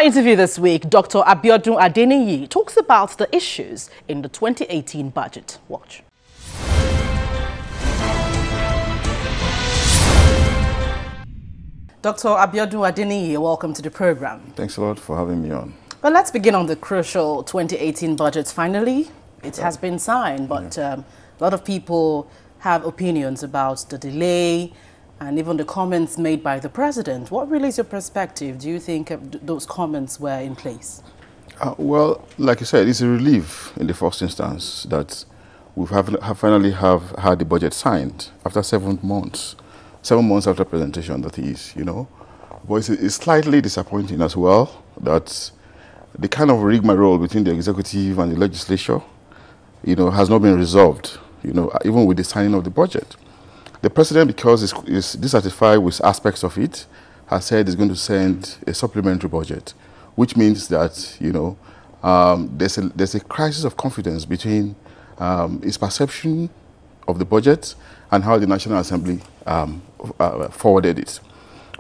interview this week, Dr. Adeniyi talks about the issues in the 2018 budget. Watch. Dr. Adeniyi, welcome to the program. Thanks a lot for having me on. Well, let's begin on the crucial 2018 budget. Finally, it has been signed, but a lot of people have opinions about the delay and even the comments made by the president. What really is your perspective? Do you think those comments were in place? Well, like you said, it's a relief in the first instance that we finally have had the budget signed after 7 months. 7 months after presentation, that is, you know. But it's slightly disappointing as well that the kind of rigmarole between the executive and the legislature, you know, has not been resolved, you know, even with the signing of the budget. The president, because is dissatisfied with aspects of it, has said he's going to send a supplementary budget, which means that, you know, there's a crisis of confidence between his perception of the budget and how the National Assembly forwarded it.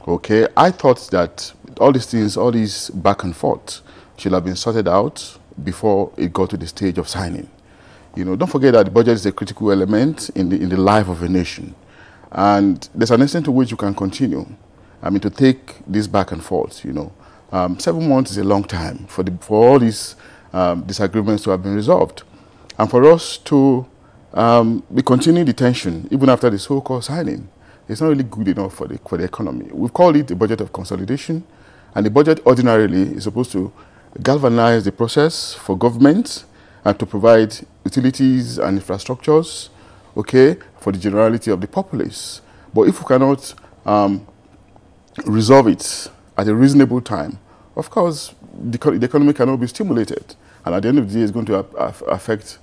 Okay, I thought that all these things, all these back and forth, should have been sorted out before it got to the stage of signing. You know, don't forget that the budget is a critical element in the life of a nation. And there's an extent to which you can continue, I mean, to take this back and forth, you know. 7 months is a long time for all these disagreements to have been resolved. And for us to be continuing the tension, even after the so-called signing, it's not really good enough for the economy. We've called it a budget of consolidation, and the budget ordinarily is supposed to galvanize the process for government and to provide utilities and infrastructures, okay, for the generality of the populace. But if we cannot resolve it at a reasonable time, of course, the economy cannot be stimulated. And at the end of the day, it's going to affect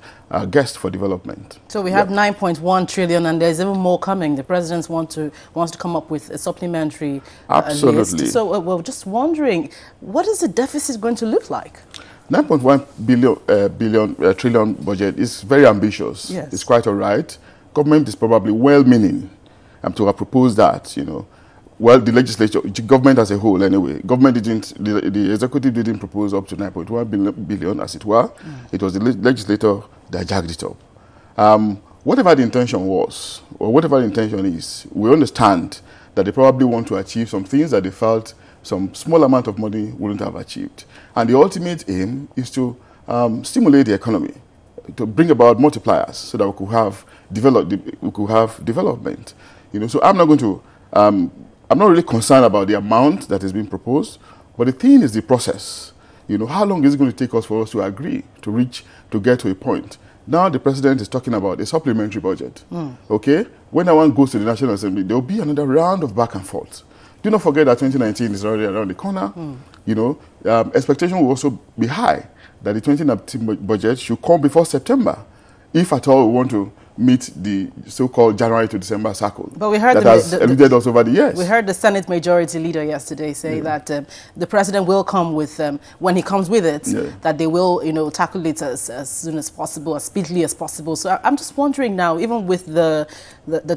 guests for development. So we have 9.1 trillion, and there's even more coming. The president wants to come up with a supplementary Absolutely. list. So we're just wondering, what is the deficit going to look like? 9.1 trillion budget is very ambitious. Yes. It's quite all right. Government is probably well-meaning to have proposed that, you know. Well, the legislature, government as a whole anyway, the executive didn't propose up to 9.1 billion as it were. It was the legislator that jacked it up. Whatever the intention was, or whatever the intention is, we understand that they probably want to achieve some things that they felt some small amount of money wouldn't have achieved. And the ultimate aim is to stimulate the economy, to bring about multipliers so that we could have development. You know, so I'm not going to I'm not really concerned about the amount that is being proposed, but the thing is the process. You know, how long is it going to take us for us to agree, to get to a point? Now the president is talking about a supplementary budget. Okay? When that one goes to the National Assembly, there will be another round of back and forth. Do not forget that 2019 is already around the corner. You know, expectation will also be high that the 2019 budget should come before September, if at all we want to meet the so-called January to December cycle. But we heard that has eluded us over the years. We heard the Senate Majority Leader yesterday say that the president will come with, when he comes with it, that they will, you know, tackle it as soon as possible, as speedily as possible. So I'm just wondering now, even with the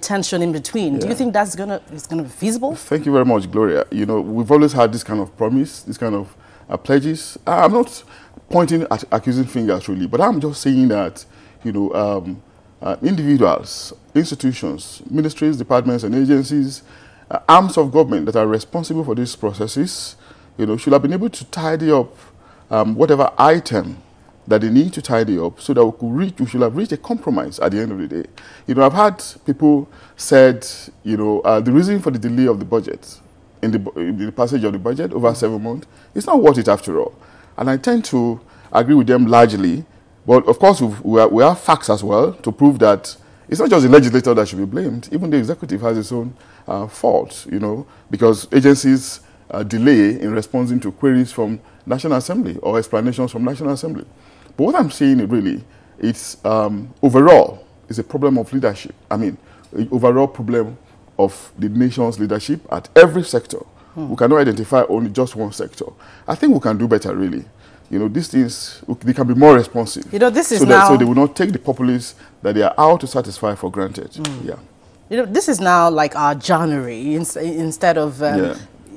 tension in between, do you think that's gonna be feasible? Thank you very much, Gloria. You know, we've always had this kind of promise, this kind of pledges. I'm not pointing at accusing fingers really, but I'm just saying that, you know, individuals, institutions, ministries, departments and agencies, arms of government that are responsible for these processes, you know, should have been able to tidy up whatever item that they need to tidy up so that we should have reached a compromise at the end of the day. You know, I've had people said, you know, the reason for the delay of the budget, in the passage of the budget over 7 months, it's not worth it after all. And I tend to agree with them largely. But of course, we have facts as well to prove that it's not just the legislator that should be blamed. Even the executive has its own fault, you know, because agencies delay in responding to queries from National Assembly or explanations from National Assembly. But what I'm saying really, it's overall, it's a problem of leadership. I mean, overall problem of the nation's leadership at every sector. We cannot identify only just one sector. I think we can do better, really. You know, these things, they can be more responsive. You know, this is so they will not take the populace that they are out to satisfy for granted. You know, this is now like our January instead of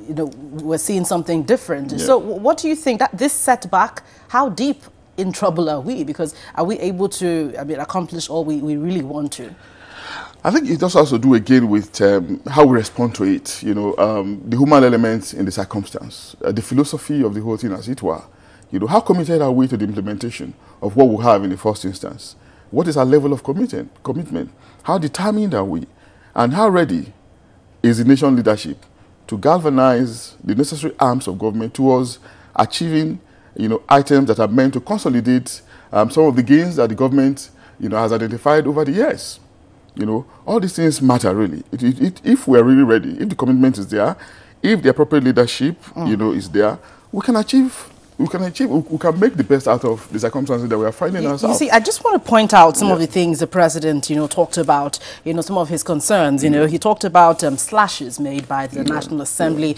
you know, we're seeing something different. Yeah. So what do you think that this setback, how deep in trouble are we? Because are we able to, I mean, accomplish all we really want to? I think it also has to do again with how we respond to it, you know, the human elements in the circumstance, the philosophy of the whole thing, as it were. You know, how committed are we to the implementation of what we have in the first instance? What is our level of commitment? How determined are we? And how ready is the nation leadership to galvanize the necessary arms of government towards achieving, you know, items that are meant to consolidate some of the gains that the government, you know, has identified over the years? You know, all these things matter really. If we are really ready, if the commitment is there, if the appropriate leadership, you know, is there, we can make the best out of the circumstances that we are finding ourselves. You see, I just want to point out some of the things the president, you know, talked about, you know, some of his concerns. You know, he talked about slashes made by the National Assembly.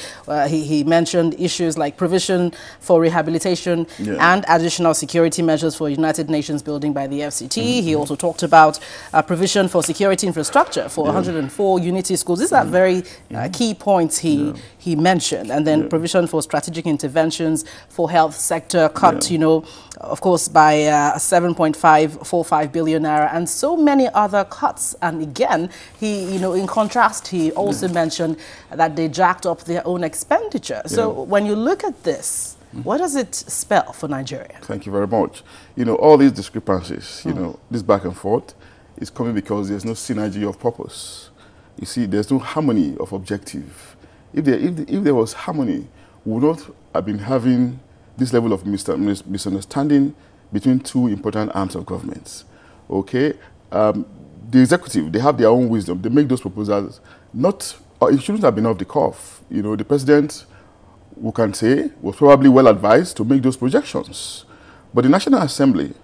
He mentioned issues like provision for rehabilitation and additional security measures for United Nations building by the FCT. He also talked about provision for security infrastructure for 104 unity schools. These are very key points he mentioned. And then provision for strategic interventions for health sector cut, you know, of course, by 7.545 billion naira, and so many other cuts. And again, he, you know, in contrast, he also mentioned that they jacked up their own expenditure. So when you look at this, what does it spell for Nigeria? Thank you very much. You know, all these discrepancies, you know, this back and forth is coming because there's no synergy of purpose. You see, there's no harmony of objective. If there was harmony, we would not have been having this level of misunderstanding between two important arms of government. Okay? The executive, they have their own wisdom. They make those proposals. It shouldn't have been off the cuff. You know, the president, we can say, was probably well advised to make those projections. But the National Assembly,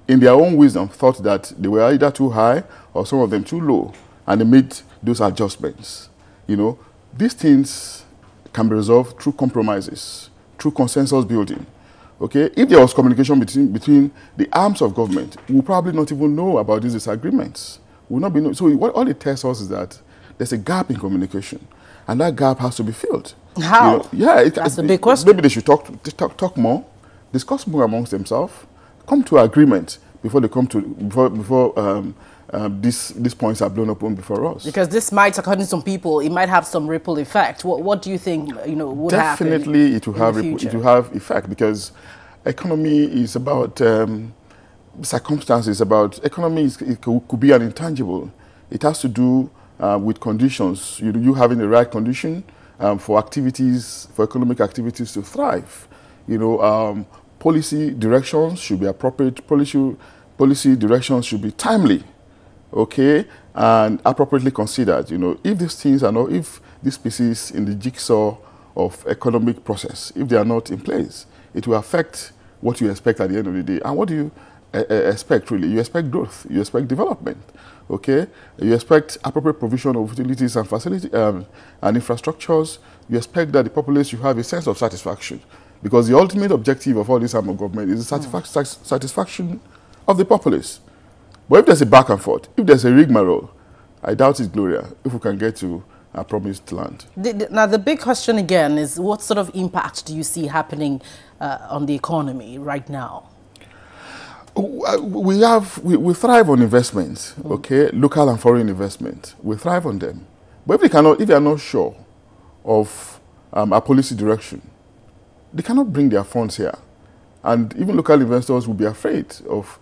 in their own wisdom, thought that they were either too high or some of them too low, and they made those adjustments. You know, these things can be resolved through compromises, through consensus building. Okay? If there was communication between the arms of government, we'll probably not even know about these disagreements. We'll not be so what all it tells us is that there's a gap in communication, and that gap has to be filled. How? You know, that's a big question. Maybe they should talk more, discuss more amongst themselves, come to agreement before they come to these points are blown open before us. Because this might, according to some people, it might have some ripple effect. What do you think, you know, would happen? Definitely, it will have effect, because economy is about circumstances. About economy, it could be an intangible. It has to do with conditions. You having the right condition for economic activities to thrive. You know, policy directions should be appropriate. Policy directions should be timely. Okay, and appropriately considered. You know, if these things are not, if these pieces in the jigsaw of economic process, if they are not in place, it will affect what you expect at the end of the day. And what do you expect really? You expect growth, you expect development. Okay, you expect appropriate provision of utilities and facilities and infrastructures. You expect that the populace should have a sense of satisfaction, because the ultimate objective of all this arm of government is the satisfaction of the populace. But if there's a back and forth, if there's a rigmarole, I doubt it, Gloria, if we can get to our promised land. Now, the big question again is, what sort of impact do you see happening on the economy right now? We thrive on investments, okay, local and foreign investment. We thrive on them. But if they are not sure of our policy direction, they cannot bring their funds here. And even local investors will be afraid of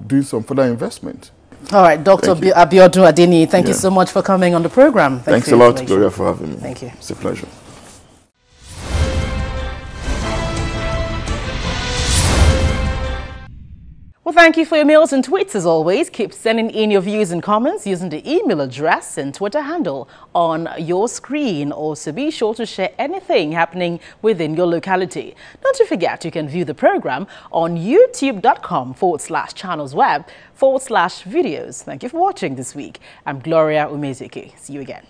doing some further investment. All right, Dr. Abiodun Adeniyi, thank you so much for coming on the program. Thanks a lot, Gloria, for having me. Thank you. It's a pleasure. Well, thank you for your mails and tweets as always. Keep sending in your views and comments using the email address and Twitter handle on your screen. Also, be sure to share anything happening within your locality. Don't you forget, you can view the program on youtube.com/channelsweb/videos. Thank you for watching this week. I'm Gloria Umezike. See you again.